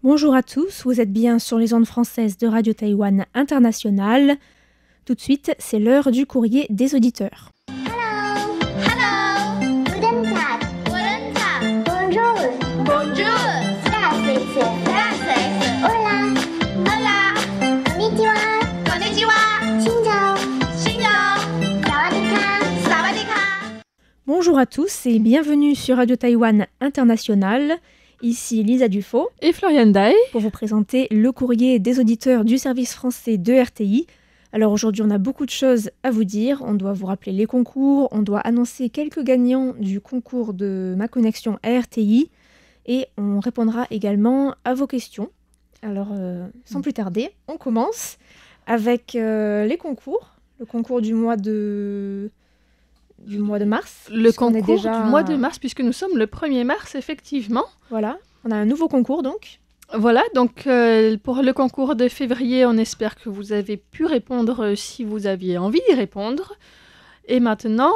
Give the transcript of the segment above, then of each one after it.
Bonjour à tous, vous êtes bien sur les ondes françaises de Radio Taïwan International. Tout de suite, c'est l'heure du courrier des auditeurs. Hello. Hello. Guten Tag. Guten Tag. Bonjour. Bonjour. Gracias. Gracias. Hola. Hola. Konnichiwa. Konnichiwa. Xinjiao. Xinjiao. Sawadee-ka. Sawadee-ka. Bonjour à tous et bienvenue sur Radio Taïwan International. Ici Lisa Dufaux et Floriane Day pour vous présenter le courrier des auditeurs du service français de RTI. Alors aujourd'hui, on a beaucoup de choses à vous dire. On doit vous rappeler les concours, on doit annoncer quelques gagnants du concours de Ma Connexion à RTI et on répondra également à vos questions. Alors sans plus tarder, on commence avec les concours. Le concours du mois de mars. Le concours du mois de mars, puisque nous sommes le 1er mars, effectivement. Voilà, on a un nouveau concours donc. Voilà, donc pour le concours de février, on espère que vous avez pu répondre si vous aviez envie d'y répondre. Et maintenant,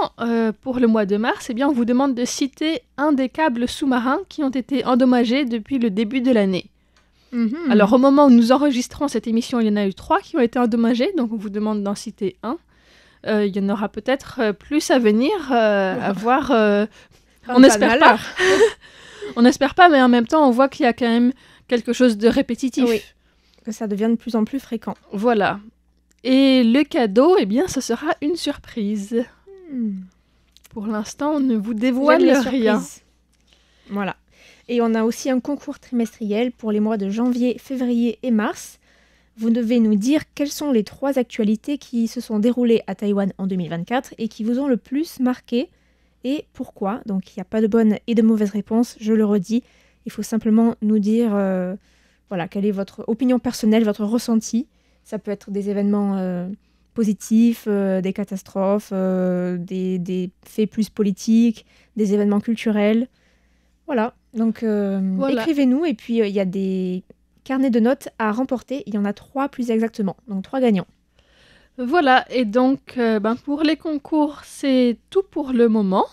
pour le mois de mars, eh bien, on vous demande de citer un des câbles sous-marins qui ont été endommagés depuis le début de l'année. Mm-hmm. Alors, au moment où nous enregistrons cette émission, il y en a eu 3 qui ont été endommagés, donc on vous demande d'en citer un. Il y en aura peut-être plus à venir, à voir. On n'espère pas. On n'espère pas, mais en même temps, on voit qu'il y a quand même quelque chose de répétitif. Oui, que ça devient de plus en plus fréquent. Voilà. Et le cadeau, eh bien, ce sera une surprise. Pour l'instant, on ne vous dévoile rien. Voilà. Et on a aussi un concours trimestriel pour les mois de janvier, février et mars. Vous devez nous dire quelles sont les 3 actualités qui se sont déroulées à Taïwan en 2024 et qui vous ont le plus marqué et pourquoi. Donc il n'y a pas de bonne et de mauvaise réponse, je le redis. Il faut simplement nous dire quelle est votre opinion personnelle, votre ressenti. Ça peut être des événements positifs, des catastrophes, des faits plus politiques, des événements culturels. Voilà, donc écrivez-nous et puis il y a des carnet de notes à remporter, il y en a 3 plus exactement, donc 3 gagnants. Voilà, et donc pour les concours, c'est tout pour le moment.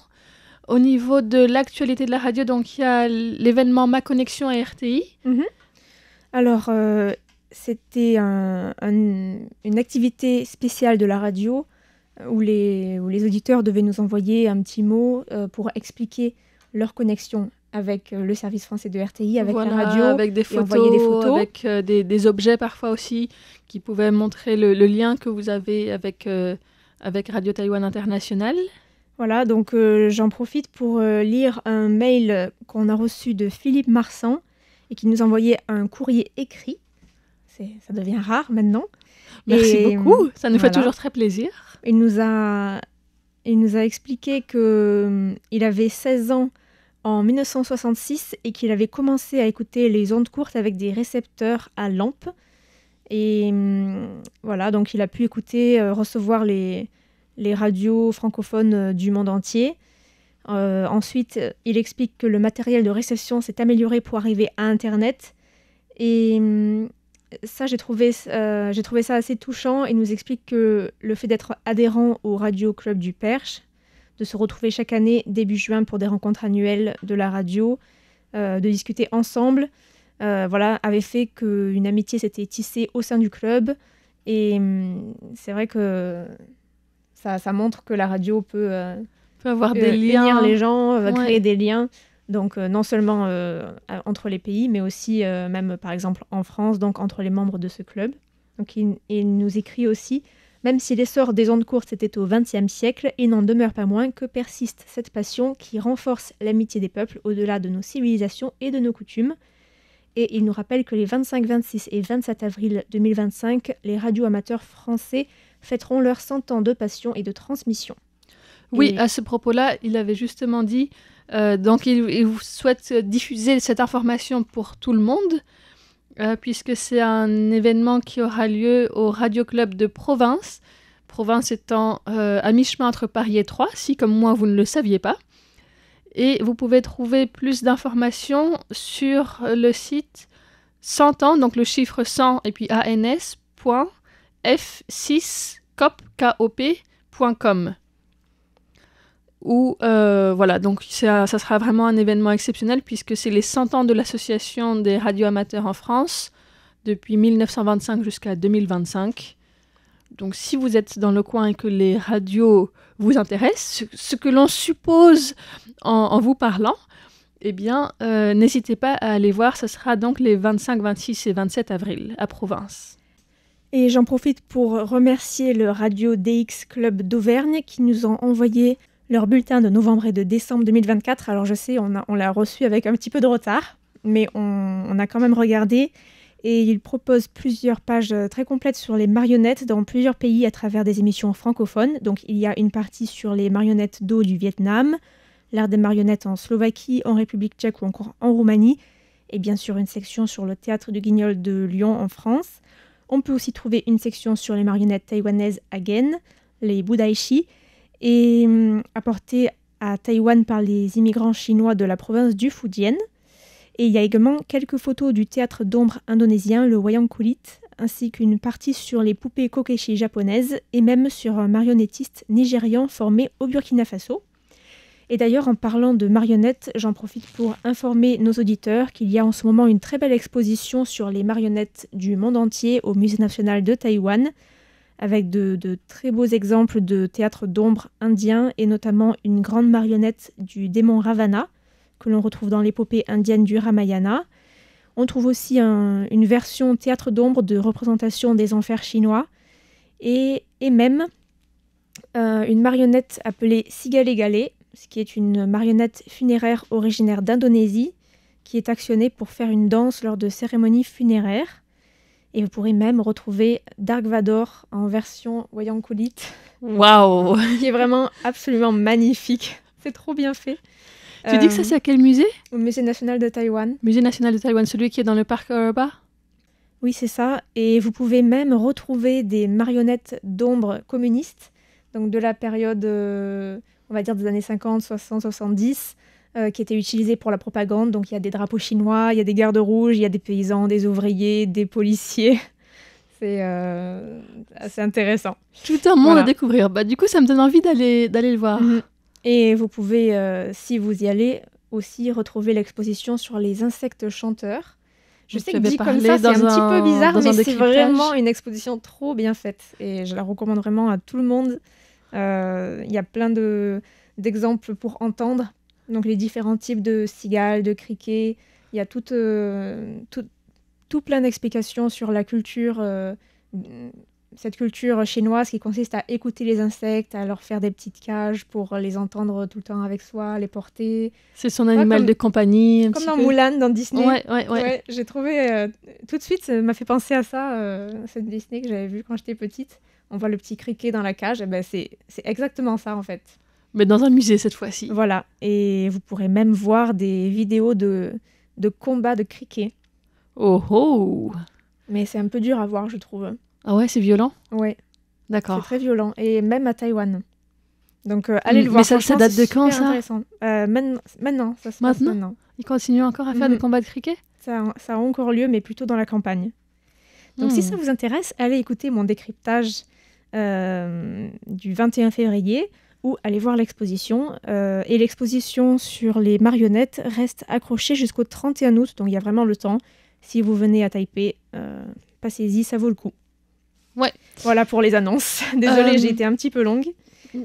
Au niveau de l'actualité de la radio, donc il y a l'événement Ma Connexion à RTI. Mm-hmm. Alors, c'était une activité spéciale de la radio où les auditeurs devaient nous envoyer un petit mot pour expliquer leur connexion avec le service français de RTI, avec la radio, avec des photos, avec des objets parfois aussi qui pouvaient montrer le lien que vous avez avec Radio Taïwan International. Voilà, donc j'en profite pour lire un mail qu'on a reçu de Philippe Marsan et qui nous envoyait un courrier écrit. Ça devient rare maintenant. Merci beaucoup, ça nous fait toujours très plaisir. Il nous a expliqué qu'il avait 16 ans en 1966 et qu'il avait commencé à écouter les ondes courtes avec des récepteurs à lampe. Et voilà, donc il a pu recevoir les radios francophones du monde entier. Ensuite, il explique que le matériel de réception s'est amélioré pour arriver à Internet. Et ça, j'ai trouvé ça assez touchant. Il nous explique que le fait d'être adhérent au Radio Club du Perche, de se retrouver chaque année début juin pour des rencontres annuelles de la radio, de discuter ensemble, avait fait qu'une amitié s'était tissée au sein du club. Et c'est vrai que ça montre que la radio peut avoir des liens, unir les gens, créer des liens. Donc non seulement entre les pays, mais aussi même par exemple en France, donc entre les membres de ce club. Donc il nous écrit aussi: même si l'essor des ondes courtes était au XXe siècle, il n'en demeure pas moins que persiste cette passion qui renforce l'amitié des peuples au-delà de nos civilisations et de nos coutumes. Et il nous rappelle que les 25, 26 et 27 avril 2025, les radios amateurs français fêteront leurs 100 ans de passion et de transmission. Oui, à ce propos-là, il avait justement dit, donc il souhaite diffuser cette information pour tout le monde, puisque c'est un événement qui aura lieu au Radio Club de Province. Province étant à mi-chemin entre Paris et Troyes, si comme moi vous ne le saviez pas. Et vous pouvez trouver plus d'informations sur le site 100 ans, donc le chiffre 100 et puis ans.f6cop.com. où, voilà, donc ça sera vraiment un événement exceptionnel puisque c'est les 100 ans de l'association des radioamateurs en France, depuis 1925 jusqu'à 2025. Donc si vous êtes dans le coin et que les radios vous intéressent, ce que l'on suppose en vous parlant, eh bien, n'hésitez pas à aller voir, ce sera donc les 25, 26 et 27 avril à Provins. Et j'en profite pour remercier le Radio DX Club d'Auvergne qui nous ont envoyé leur bulletin de novembre et de décembre 2024. Alors je sais, on l'a reçu avec un petit peu de retard, mais on a quand même regardé. Et il propose plusieurs pages très complètes sur les marionnettes dans plusieurs pays à travers des émissions francophones. Donc il y a une partie sur les marionnettes d'eau du Vietnam, l'art des marionnettes en Slovaquie, en République tchèque ou encore en Roumanie, et bien sûr une section sur le théâtre du Guignol de Lyon en France. On peut aussi trouver une section sur les marionnettes taïwanaises à Gen, les Budaishi, et apportées à Taïwan par les immigrants chinois de la province du Fujian. Et il y a également quelques photos du théâtre d'ombre indonésien, le Wayang Kulit, ainsi qu'une partie sur les poupées kokeshi japonaises et même sur un marionnettiste nigérian formé au Burkina Faso. Et d'ailleurs, en parlant de marionnettes, j'en profite pour informer nos auditeurs qu'il y a en ce moment une très belle exposition sur les marionnettes du monde entier au Musée national de Taïwan, avec de très beaux exemples de théâtre d'ombre indien et notamment une grande marionnette du démon Ravana, que l'on retrouve dans l'épopée indienne du Ramayana. On trouve aussi une version théâtre d'ombre de représentation des enfers chinois et même une marionnette appelée Sigale Gale, ce qui est une marionnette funéraire originaire d'Indonésie qui est actionnée pour faire une danse lors de cérémonies funéraires. Et vous pourrez même retrouver Dark Vador en version Wayang Kulit. Waouh! Qui est vraiment absolument magnifique. C'est trop bien fait. Tu dis que ça, c'est à quel musée? Au Musée national de Taïwan. Musée national de Taïwan, celui qui est dans le parc Urba? Oui, c'est ça. Et vous pouvez même retrouver des marionnettes d'ombre communistes, donc de la période, on va dire des années 50, 60, 70, qui étaient utilisées pour la propagande. Donc il y a des drapeaux chinois, il y a des gardes rouges, il y a des paysans, des ouvriers, des policiers. C'est assez intéressant. Tout un monde à découvrir. Bah, du coup, ça me donne envie d'aller le voir. Mm-hmm. Et vous pouvez, si vous y allez, aussi retrouver l'exposition sur les insectes chanteurs. Je sais que dit comme ça, c'est un petit peu bizarre, mais c'est vraiment une exposition trop bien faite. Et je la recommande vraiment à tout le monde. Il y a plein d'exemples pour entendre. Donc les différents types de cigales, de criquets. Il y a tout plein d'explications sur la culture, cette culture chinoise qui consiste à écouter les insectes, à leur faire des petites cages pour les entendre tout le temps avec soi, les porter. C'est son animal de compagnie. Comme dans Mulan, dans Disney. Ouais. J'ai trouvé, tout de suite, ça m'a fait penser à ça, cette Disney que j'avais vue quand j'étais petite. On voit le petit criquet dans la cage, et ben c'est exactement ça en fait. Mais dans un musée cette fois-ci. Voilà, et vous pourrez même voir des vidéos de combats de criquets. Oh oh! Mais c'est un peu dur à voir, je trouve. Ah ouais, c'est violent? Ouais. D'accord. C'est très violent, et même à Taïwan. Donc allez le voir. Mais ça date de quand, ça? Maintenant, ça se passe maintenant. Ils continuent encore à faire des combats de cricket? Ça a encore lieu, mais plutôt dans la campagne. Donc si ça vous intéresse, allez écouter mon décryptage du 21 février, ou allez voir l'exposition. Et l'exposition sur les marionnettes reste accrochée jusqu'au 31 août, donc il y a vraiment le temps. Si vous venez à Taipei, passez-y, ça vaut le coup. Ouais. Voilà pour les annonces. Désolée, j'ai été un petit peu longue.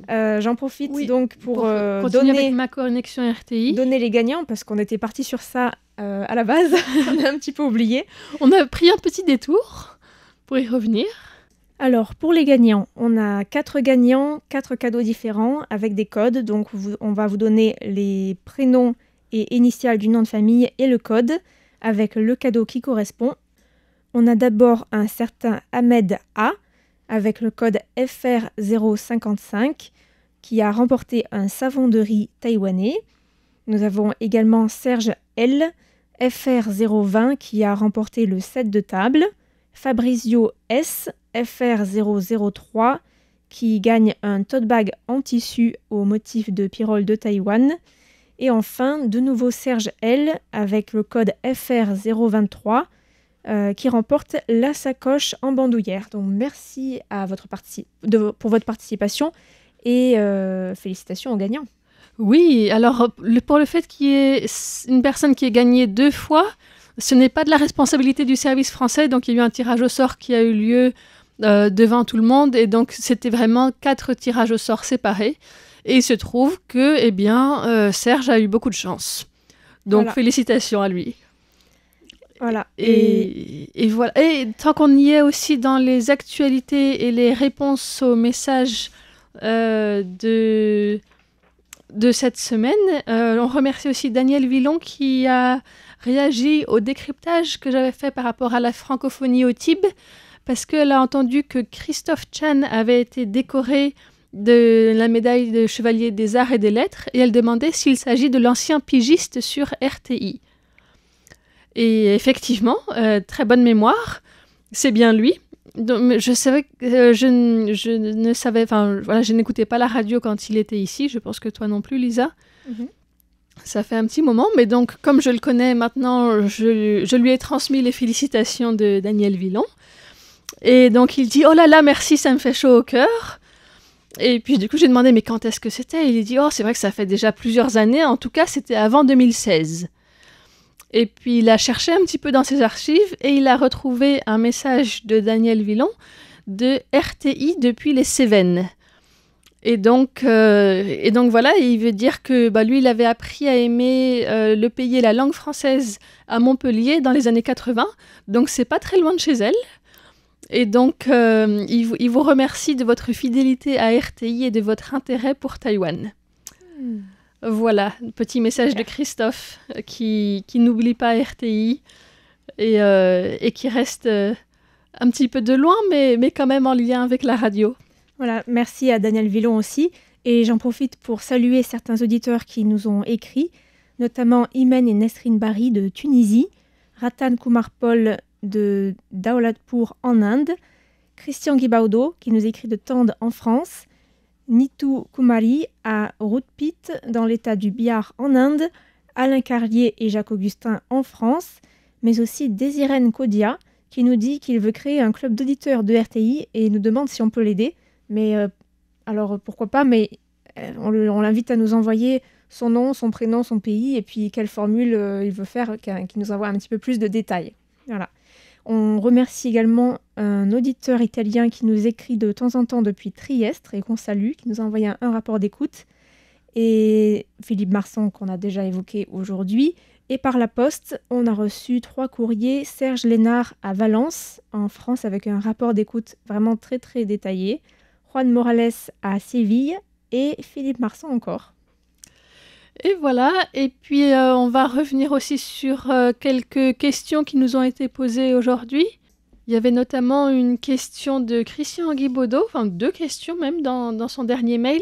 J'en profite donc pour continuer avec ma connexion RTI. Donner les gagnants, parce qu'on était parti sur ça à la base. On a un petit peu oublié. On a pris un petit détour pour y revenir. Alors, pour les gagnants, on a 4 gagnants, 4 cadeaux différents avec des codes. Donc, on va vous donner les prénoms et initiales du nom de famille et le code avec le cadeau qui correspond. On a d'abord un certain Ahmed A avec le code FR055 qui a remporté un savon de riz taïwanais. Nous avons également Serge L, FR020 qui a remporté le set de table. Fabrizio S, FR003 qui gagne un tote bag en tissu au motif de pyrrole de Taïwan. Et enfin, de nouveau Serge L avec le code FR023 qui remporte la sacoche en bandoulière. Donc merci à pour votre participation et félicitations aux gagnants. Oui, alors pour le fait qu'il y ait une personne qui ait gagné 2 fois, ce n'est pas de la responsabilité du service français, donc il y a eu un tirage au sort qui a eu lieu devant tout le monde, et donc c'était vraiment 4 tirages au sort séparés, et il se trouve que, Serge a eu beaucoup de chance. Donc félicitations à lui. Voilà. Et voilà. Et tant qu'on y est aussi dans les actualités et les réponses aux messages de cette semaine, on remercie aussi Daniel Villon qui a réagi au décryptage que j'avais fait par rapport à la francophonie au Tibet, parce qu'elle a entendu que Christophe Chan avait été décoré de la médaille de chevalier des arts et des lettres, et elle demandait s'il s'agit de l'ancien pigiste sur RTI. Et effectivement, très bonne mémoire, c'est bien lui. Donc, je savais que je n'écoutais pas la radio quand il était ici. Je pense que toi non plus, Lisa. Mm-hmm. Ça fait un petit moment, mais donc comme je le connais maintenant, je lui ai transmis les félicitations de Daniel Villon. Et donc il dit « Oh là là, merci, ça me fait chaud au cœur ». Et puis du coup, j'ai demandé « Mais quand est-ce que c'était ?» Il dit « Oh, c'est vrai que ça fait déjà plusieurs années. En tout cas, c'était avant 2016 ». Et puis il a cherché un petit peu dans ses archives et il a retrouvé un message de Daniel Villon de RTI depuis les Cévennes. Et donc voilà, il veut dire que lui, il avait appris à aimer le pays et la langue française à Montpellier dans les années 80. Donc c'est pas très loin de chez elle. Et donc il vous remercie de votre fidélité à RTI et de votre intérêt pour Taïwan. Voilà, petit message de Christophe qui n'oublie pas RTI et qui reste un petit peu de loin, mais quand même en lien avec la radio. Voilà, merci à Daniel Villon aussi. Et j'en profite pour saluer certains auditeurs qui nous ont écrit, notamment Imen et Nesrine Bari de Tunisie, Ratan Kumar Paul de Daulatpur en Inde, Christian Guibaudo qui nous écrit de Tende en France, Nitu Kumari à Routpit dans l'état du Bihar en Inde, Alain Carlier et Jacques Augustin en France, mais aussi Désirène Kodia qui nous dit qu'il veut créer un club d'auditeurs de RTI et nous demande si on peut l'aider. Mais alors pourquoi pas, mais on l'invite à nous envoyer son nom, son prénom, son pays et puis quelle formule il veut faire, qui nous envoie un petit peu plus de détails. Voilà. On remercie également un auditeur italien qui nous écrit de temps en temps depuis Trieste et qu'on salue, qui nous a envoyé un rapport d'écoute. Et Philippe Marsan qu'on a déjà évoqué aujourd'hui. Et par la poste, on a reçu 3 courriers. Serge Lénard à Valence, en France, avec un rapport d'écoute vraiment très très détaillé. Juan Morales à Séville et Philippe Marsan encore. Et voilà, et puis on va revenir aussi sur quelques questions qui nous ont été posées aujourd'hui. Il y avait notamment une question de Christian Guibaudo, enfin 2 questions même dans son dernier mail.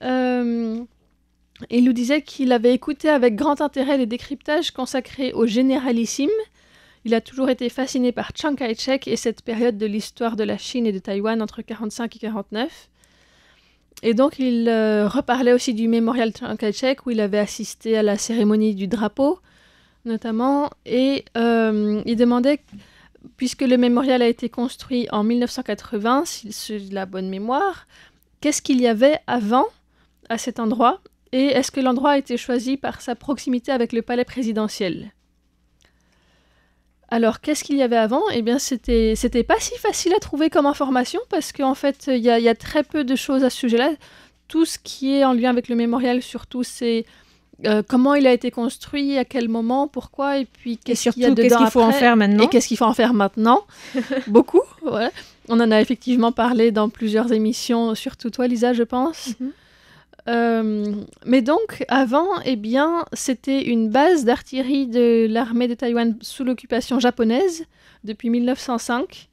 Il nous disait qu'il avait écouté avec grand intérêt les décryptages consacrés au généralissime. Il a toujours été fasciné par Chiang Kai-shek et cette période de l'histoire de la Chine et de Taïwan entre 1945 et 1949. Et donc, il reparlait aussi du mémorial Chiang Kai-shek où il avait assisté à la cérémonie du drapeau, notamment. Et il demandait, puisque le mémorial a été construit en 1980, si c'est de la bonne mémoire, qu'est-ce qu'il y avait avant à cet endroit? Et est-ce que l'endroit a été choisi par sa proximité avec le palais présidentiel? Alors, qu'est-ce qu'il y avait avant? Eh bien, c'était pas si facile à trouver comme information parce qu'en fait, il y a très peu de choses à ce sujet-là. Tout ce qui est en lien avec le mémorial, surtout, c'est comment il a été construit, à quel moment, pourquoi, et puis qu'est-ce qu'il y a dedans qu'est-ce qu'il faut en faire maintenant. Et qu'est-ce qu'il faut en faire maintenant. Beaucoup, ouais. On en a effectivement parlé dans plusieurs émissions, surtout toi, Lisa, je pense. Mm-hmm. Mais donc, avant, eh bien, c'était une base d'artillerie de l'armée de Taïwan sous l'occupation japonaise depuis 1905,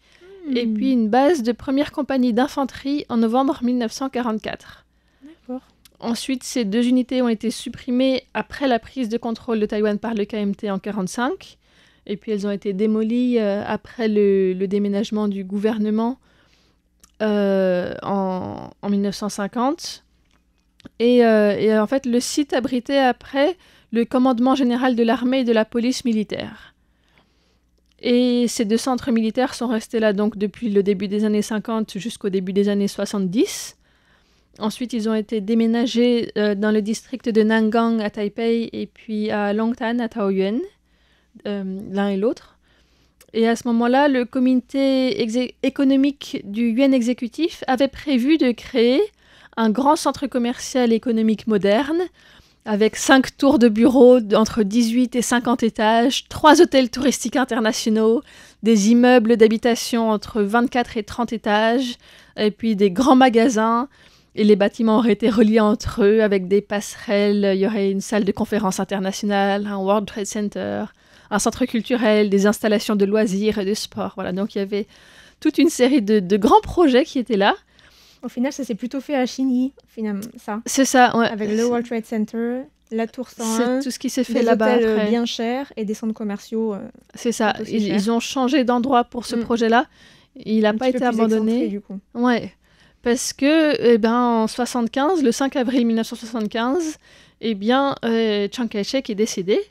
et puis une base de première compagnie d'infanterie en novembre 1944. D'accord. Ensuite, ces 2 unités ont été supprimées après la prise de contrôle de Taïwan par le KMT en 1945, et puis elles ont été démolies après le déménagement du gouvernement en 1950. Et en fait, le site abritait après le commandement général de l'armée et de la police militaire. Et ces 2 centres militaires sont restés là donc depuis le début des années 50 jusqu'au début des années 70. Ensuite, ils ont été déménagés dans le district de Nangang à Taipei et puis à Longtan à Taoyuan, l'un et l'autre. Et à ce moment-là, le comité économique du Yuan exécutif avait prévu de créer un grand centre commercial et économique moderne avec 5 tours de bureaux entre 18 et 50 étages, 3 hôtels touristiques internationaux, des immeubles d'habitation entre 24 et 30 étages, et puis des grands magasins. Et les bâtiments auraient été reliés entre eux avec des passerelles. Il y aurait une salle de conférence internationale, un World Trade Center, un centre culturel, des installations de loisirs et de sport. Voilà, donc il y avait toute une série de grands projets qui étaient là. Au final, ça s'est plutôt fait à Xinyi, finalement, ça. C'est ça, ouais. Avec le World Trade Center, la Tour 101, c'est tout ce qui s'est fait là-bas des hôtels après. bien chers et des centres commerciaux. C'est ça, aussi chers. ils ont changé d'endroit pour ce projet-là. Il n'a pas été abandonné. Du coup. Ouais, parce que en 75, le 5 avril 1975, Chiang Kai-shek est décédé.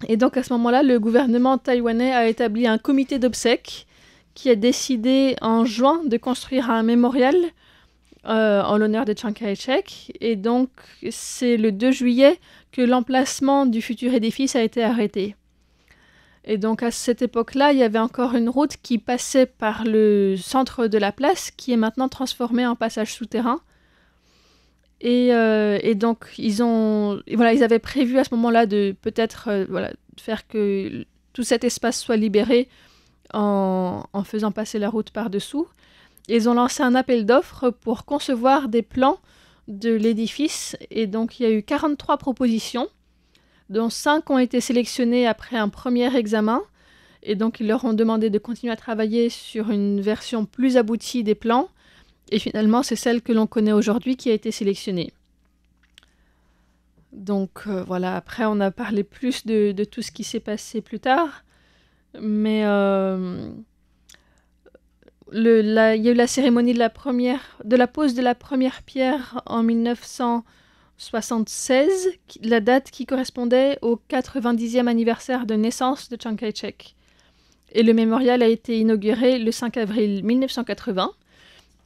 Et donc à ce moment-là, le gouvernement taïwanais a établi un comité d'obsèques qui a décidé en juin de construire un mémorial en l'honneur de Chiang Kai-shek. Et donc c'est le 2 juillet que l'emplacement du futur édifice a été arrêté. Et donc à cette époque-là, il y avait encore une route qui passait par le centre de la place, qui est maintenant transformée en passage souterrain. Et donc ils avaient prévu à ce moment-là de peut-être faire que tout cet espace soit libéré en faisant passer la route par-dessous. Et ils ont lancé un appel d'offres pour concevoir des plans de l'édifice. Et donc il y a eu 43 propositions, dont 5 ont été sélectionnées après un premier examen. Et donc, ils leur ont demandé de continuer à travailler sur une version plus aboutie des plans. Et finalement, c'est celle que l'on connaît aujourd'hui qui a été sélectionnée. Donc, voilà. Après, on a parlé plus de tout ce qui s'est passé plus tard. Mais il y a eu la cérémonie de la pose de la première pierre en 1976, la date qui correspondait au 90e anniversaire de naissance de Chiang Kai-shek. Et le mémorial a été inauguré le 5 avril 1980.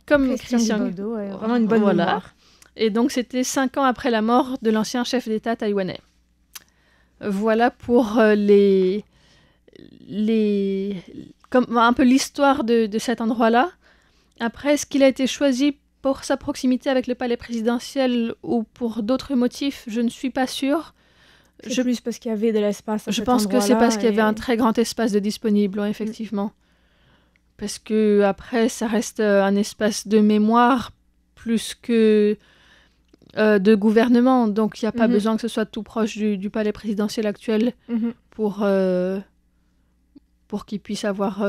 Comme Christian Guibaudot, vraiment une bonne mémoire. Et donc c'était 5 ans après la mort de l'ancien chef d'État taïwanais. Voilà pour comme un peu l'histoire de cet endroit-là. Après, est-ce qu'il a été choisi pour sa proximité avec le palais présidentiel ou pour d'autres motifs, je ne suis pas sûre. C'est plus parce qu'il y avait de l'espace. Je pense que c'est parce qu'il y avait un très grand espace de disponible, effectivement. Parce que après, ça reste un espace de mémoire plus que de gouvernement. Donc, il n'y a pas besoin que ce soit tout proche du palais présidentiel actuel pour qu'il puisse avoir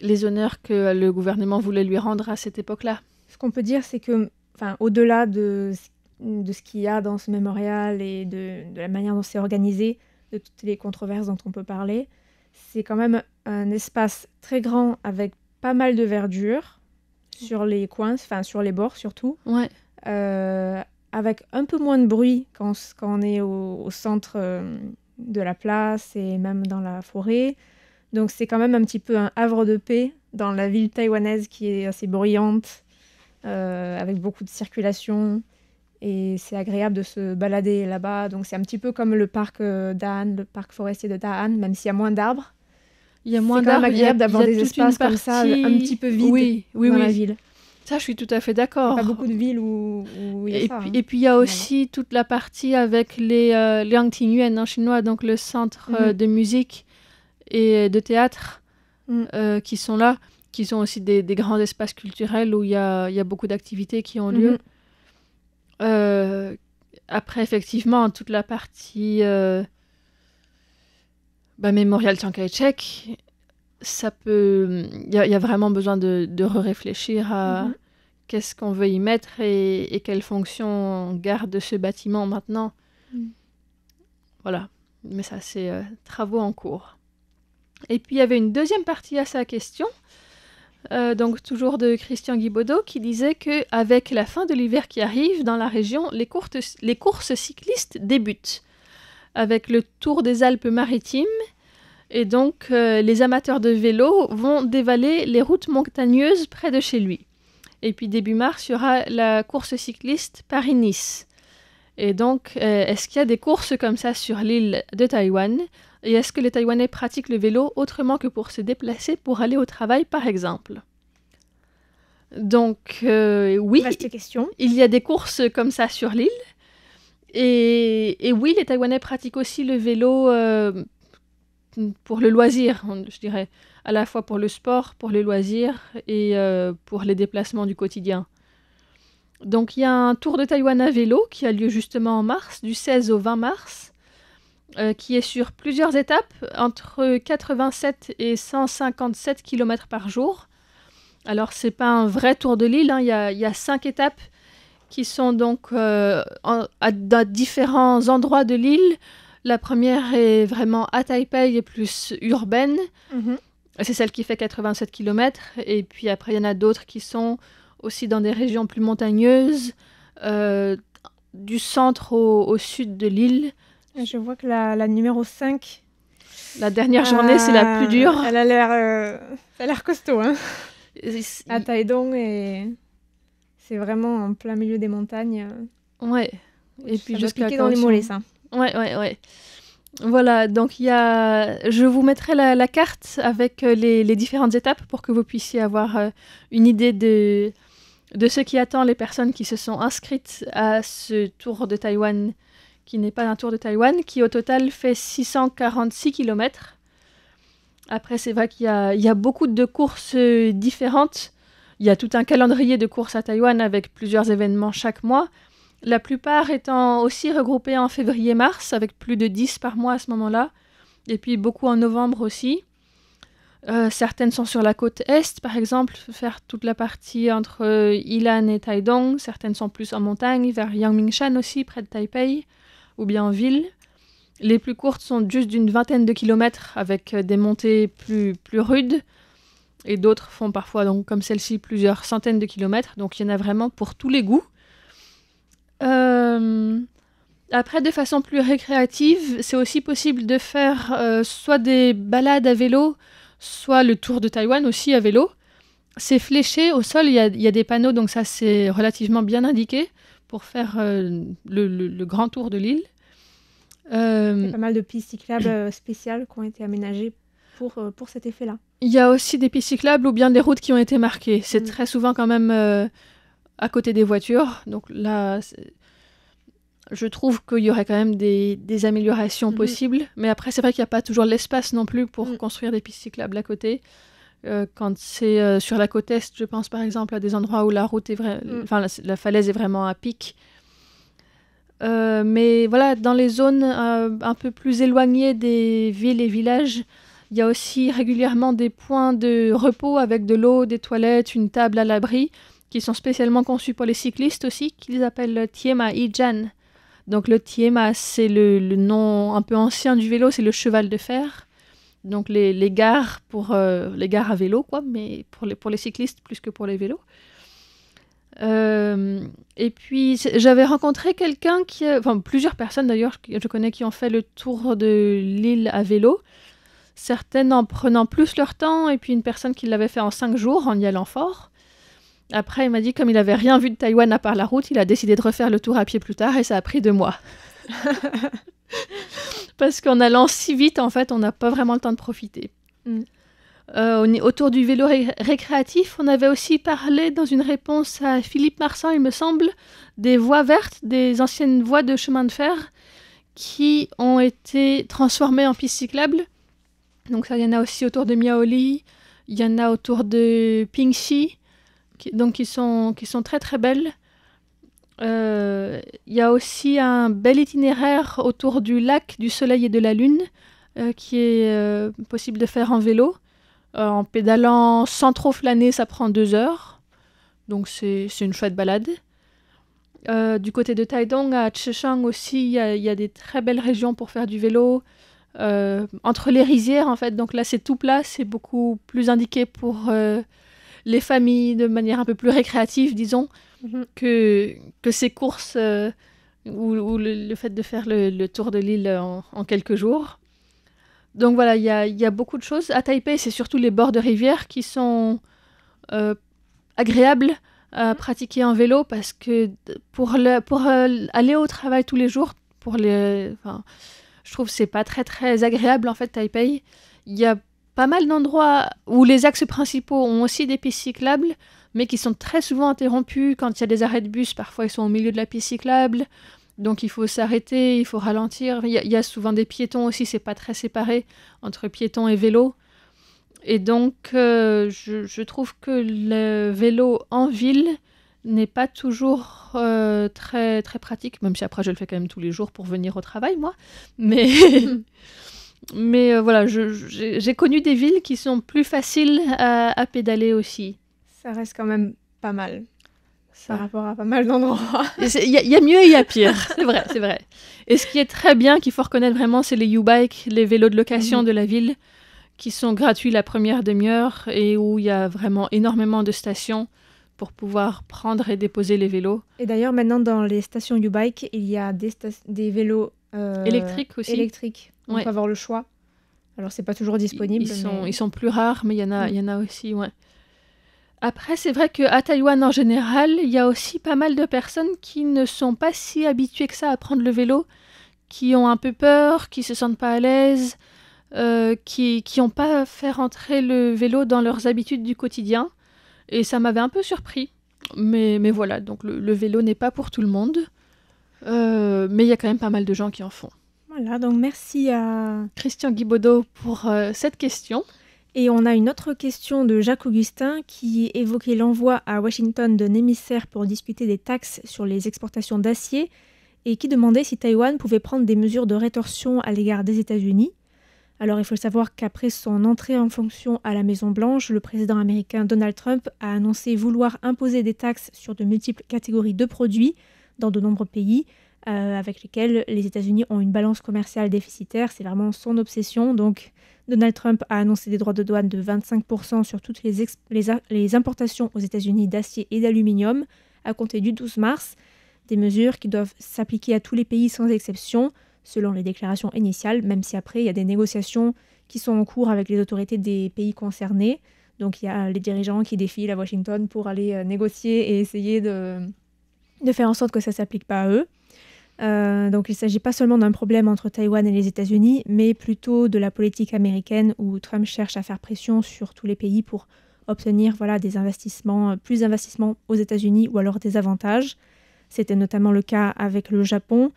les honneurs que le gouvernement voulait lui rendre à cette époque-là. Ce qu'on peut dire, c'est que, au-delà de ce qu'il y a dans ce mémorial et de la manière dont c'est organisé, de toutes les controverses dont on peut parler, c'est quand même un espace très grand avec pas mal de verdure sur les coins, sur les bords surtout, avec un peu moins de bruit quand on est au centre de la place et même dans la forêt. Donc c'est quand même un petit peu un havre de paix dans la ville taïwanaise qui est assez bruyante, avec beaucoup de circulation. Et c'est agréable de se balader là-bas. Donc c'est un petit peu comme le parc d'Aan, le parc forestier de Da'an, même s'il y a moins d'arbres. Il y a moins d'arbres. C'est quand même agréable d'avoir des espaces comme ça, un petit peu vides dans la ville. Ça, je suis tout à fait d'accord. Il n'y a pas beaucoup de villes où il y a ça. Et puis il y a aussi toute la partie avec les Liangtingyuan en chinois, donc le centre de musique et de théâtre qui sont là, qui sont aussi des grands espaces culturels où il y a beaucoup d'activités qui ont lieu. Après, effectivement, toute la partie mémorial Chiang Kai-shek, il y a vraiment besoin de réfléchir à qu'est-ce qu'on veut y mettre et quelle fonction on garde ce bâtiment maintenant. Voilà, mais ça, c'est travaux en cours. Et puis, il y avait une deuxième partie à sa question, donc toujours de Christian Guibaudot, qui disait qu'avec la fin de l'hiver qui arrive dans la région, les courses cyclistes débutent, avec le Tour des Alpes-Maritimes, et donc les amateurs de vélo vont dévaler les routes montagneuses près de chez lui. Et puis début mars, il y aura la course cycliste Paris-Nice. Et donc, est-ce qu'il y a des courses comme ça sur l'île de Taïwan? Et est-ce que les Taïwanais pratiquent le vélo autrement que pour se déplacer pour aller au travail, par exemple? Donc, oui, Vaste question. il y a des courses comme ça sur l'île. Et oui, les Taïwanais pratiquent aussi le vélo pour le loisir, je dirais. À la fois pour le sport, pour le loisir et pour les déplacements du quotidien. Donc, il y a un Tour de Taïwan à vélo qui a lieu justement en mars, du 16 au 20 mars, qui est sur plusieurs étapes, entre 87 et 157 km par jour. Alors, c'est pas un vrai tour de l'île, hein. Il y a 5 étapes qui sont donc à différents endroits de l'île. La première est vraiment à Taipei et plus urbaine. C'est celle qui fait 87 km. Et puis après, il y en a d'autres qui sont aussi dans des régions plus montagneuses, du centre au sud de l'île. Je vois que la numéro 5... La dernière journée, c'est la plus dure. Elle a l'air, ça a l'air costaud, hein. À Taidong, et c'est vraiment en plein milieu des montagnes. Ouais. Et puis ça doit jusqu'à piquer dans les mollets, ça. Ouais. Voilà, donc je vous mettrai la carte avec les différentes étapes pour que vous puissiez avoir une idée de ce qui attend les personnes qui se sont inscrites à ce Tour de Taïwan, qui n'est pas un Tour de Taïwan, qui au total fait 646 km. Après, c'est vrai qu'il y a beaucoup de courses différentes. Il y a tout un calendrier de courses à Taïwan avec plusieurs événements chaque mois. La plupart étant aussi regroupés en février-mars, avec plus de 10 par mois à ce moment-là. Et puis beaucoup en novembre aussi. Certaines sont sur la côte est, par exemple, faire toute la partie entre Ilan et Taidong. Certaines sont plus en montagne, vers Yangmingshan aussi, près de Taipei, ou bien en ville. Les plus courtes sont juste d'une 20aine de kilomètres, avec des montées plus rudes. Et d'autres font parfois, donc, comme celle-ci, plusieurs centaines de kilomètres. Donc il y en a vraiment pour tous les goûts. Après, de façon plus récréative, c'est aussi possible de faire soit des balades à vélo, soit le Tour de Taïwan aussi à vélo. C'est fléché au sol, il y a des panneaux, donc ça c'est relativement bien indiqué pour faire le grand tour de l'île. Il y a pas mal de pistes cyclables spéciales qui ont été aménagées pour cet effet-là. Il y a aussi des pistes cyclables ou bien des routes qui ont été marquées. C'est très souvent quand même à côté des voitures. Donc là, je trouve qu'il y aurait quand même des améliorations possibles. Mais après, c'est vrai qu'il n'y a pas toujours l'espace non plus pour construire des pistes cyclables à côté. Quand c'est sur la côte est, je pense par exemple à des endroits où la route est la falaise est vraiment à pic. Mais voilà, dans les zones un peu plus éloignées des villes et villages, il y a aussi régulièrement des points de repos avec de l'eau, des toilettes, une table à l'abri, qui sont spécialement conçus pour les cyclistes aussi, qu'ils appellent Tiema Ijan. Donc le Tiema, c'est le nom un peu ancien du vélo, c'est le cheval de fer. Donc les gares les gares à vélo, quoi, mais pour les cyclistes plus que pour les vélos. Et puis j'avais rencontré quelqu'un plusieurs personnes d'ailleurs que je connais qui ont fait le tour de l'île à vélo. Certaines en prenant plus leur temps, et puis une personne qui l'avait fait en 5 jours en y allant fort. Après, il m'a dit comme il n'avait rien vu de Taïwan à part la route, il a décidé de refaire le tour à pied plus tard et ça a pris 2 mois. Parce qu'en allant si vite, en fait, on n'a pas vraiment le temps de profiter. Autour du vélo récréatif, on avait aussi parlé dans une réponse à Philippe Marsan, il me semble, des voies vertes, des anciennes voies de chemin de fer qui ont été transformées en pistes cyclables. Donc ça, il y en a aussi autour de Miaoli, il y en a autour de Pingxi, qui sont très très belles. Il y a aussi un bel itinéraire autour du lac du Soleil et de la Lune qui est possible de faire en vélo. En pédalant sans trop flâner, ça prend 2 heures. Donc c'est une chouette balade. Du côté de Taidong, à Chechang aussi, il y a des très belles régions pour faire du vélo. Entre les rizières, en fait. Donc là, c'est tout plat. C'est beaucoup plus indiqué pour les familles de manière un peu plus récréative, disons, que ces courses ou le fait de faire le tour de l'île en quelques jours. Donc voilà, il y a beaucoup de choses. À Taipei, c'est surtout les bords de rivière qui sont agréables, pratiquer en vélo parce que pour aller au travail tous les jours, je trouve que c'est pas très très agréable en fait Taipei. Il y a pas mal d'endroits où les axes principaux ont aussi des pistes cyclables, mais qui sont très souvent interrompus quand il y a des arrêts de bus. Parfois ils sont au milieu de la piste cyclable, donc il faut s'arrêter, il faut ralentir. Il y a souvent des piétons aussi, c'est pas très séparé entre piétons et vélos. Et donc, je trouve que le vélo en ville n'est pas toujours très, très pratique, même si après je le fais quand même tous les jours pour venir au travail, moi. Mais, voilà, j'ai connu des villes qui sont plus faciles à pédaler aussi. Ça reste quand même pas mal par rapport à pas mal d'endroits. Il y a mieux et il y a pire, c'est vrai. Et ce qui est très bien, qu'il faut reconnaître vraiment, c'est les U-Bike, les vélos de location de la ville, qui sont gratuits la première demi-heure et où il y a vraiment énormément de stations pour pouvoir prendre et déposer les vélos. Et d'ailleurs, maintenant, dans les stations U-Bike, il y a des vélos électriques aussi. Électriques. On peut avoir le choix. Alors, c'est pas toujours disponible. Ils sont plus rares, mais il y en a aussi, ouais. Après, c'est vrai qu'à Taïwan, en général, il y a aussi pas mal de personnes qui ne sont pas si habituées que ça à prendre le vélo, qui ont un peu peur, qui se sentent pas à l'aise, qui n'ont pas fait rentrer le vélo dans leurs habitudes du quotidien. Et ça m'avait un peu surpris. Mais voilà, donc le vélo n'est pas pour tout le monde. Mais il y a quand même pas mal de gens qui en font. Voilà, donc merci à Christian Guibaudot pour cette question. Et on a une autre question de Jacques Augustin qui évoquait l'envoi à Washington d'un émissaire pour discuter des taxes sur les exportations d'acier et qui demandait si Taïwan pouvait prendre des mesures de rétorsion à l'égard des États-Unis. Alors il faut savoir qu'après son entrée en fonction à la Maison-Blanche, le président américain Donald Trump a annoncé vouloir imposer des taxes sur de multiples catégories de produits dans de nombreux pays avec lesquels les États-Unis ont une balance commerciale déficitaire. C'est vraiment son obsession. Donc Donald Trump a annoncé des droits de douane de 25% sur toutes les importations aux États-Unis d'acier et d'aluminium à compter du 12 mars. Des mesures qui doivent s'appliquer à tous les pays sans exception, selon les déclarations initiales, même si après, il y a des négociations qui sont en cours avec les autorités des pays concernés. Donc, il y a les dirigeants qui défilent à Washington pour aller négocier et essayer de faire en sorte que ça ne s'applique pas à eux. Donc, il ne s'agit pas seulement d'un problème entre Taïwan et les États-Unis, mais plutôt de la politique américaine où Trump cherche à faire pression sur tous les pays pour obtenir plus d'investissements aux États-Unis ou alors des avantages. C'était notamment le cas avec le Japon.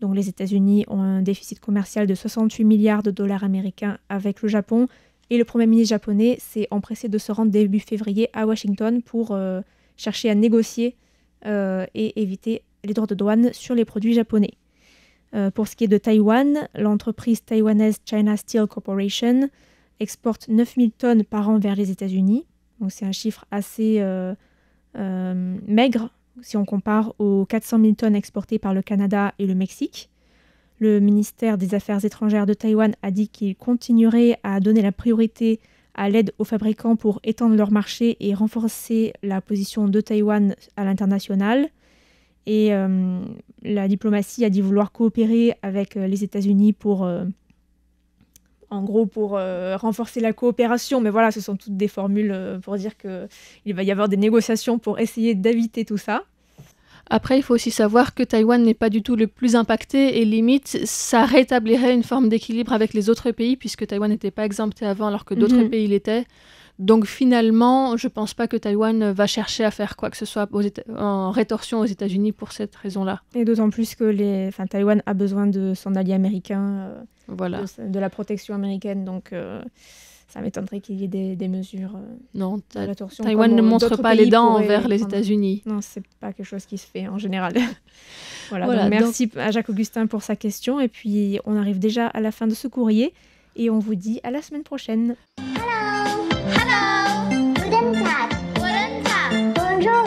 Donc les États-Unis ont un déficit commercial de 68 milliards de dollars américains avec le Japon. Et le Premier ministre japonais s'est empressé de se rendre début février à Washington pour chercher à négocier et éviter les droits de douane sur les produits japonais. Pour ce qui est de Taïwan, l'entreprise taïwanaise China Steel Corporation exporte 9000 tonnes par an vers les États-Unis. Donc c'est un chiffre assez maigre si on compare aux 400 000 tonnes exportées par le Canada et le Mexique. Le ministère des Affaires étrangères de Taïwan a dit qu'il continuerait à donner la priorité à l'aide aux fabricants pour étendre leur marché et renforcer la position de Taïwan à l'international. Et la diplomatie a dit vouloir coopérer avec les États-Unis pour renforcer la coopération. Mais voilà, ce sont toutes des formules pour dire qu'il va y avoir des négociations pour essayer d'éviter tout ça. Après, il faut aussi savoir que Taïwan n'est pas du tout le plus impacté et limite, ça rétablirait une forme d'équilibre avec les autres pays puisque Taïwan n'était pas exempté avant alors que d'autres pays l'étaient. Donc finalement, je ne pense pas que Taïwan va chercher à faire quoi que ce soit en rétorsion aux États-Unis pour cette raison-là. Et d'autant plus que Taïwan a besoin de son allié américain, de la protection américaine, donc ça m'étonnerait qu'il y ait des mesures non, de rétorsion. Taïwan ne montre pas les dents envers les États-Unis. Non, c'est pas quelque chose qui se fait en général. Donc merci à Jacques Augustin pour sa question. Et puis, on arrive déjà à la fin de ce courrier et on vous dit à la semaine prochaine. Hello. Guten Tag. Bonjour.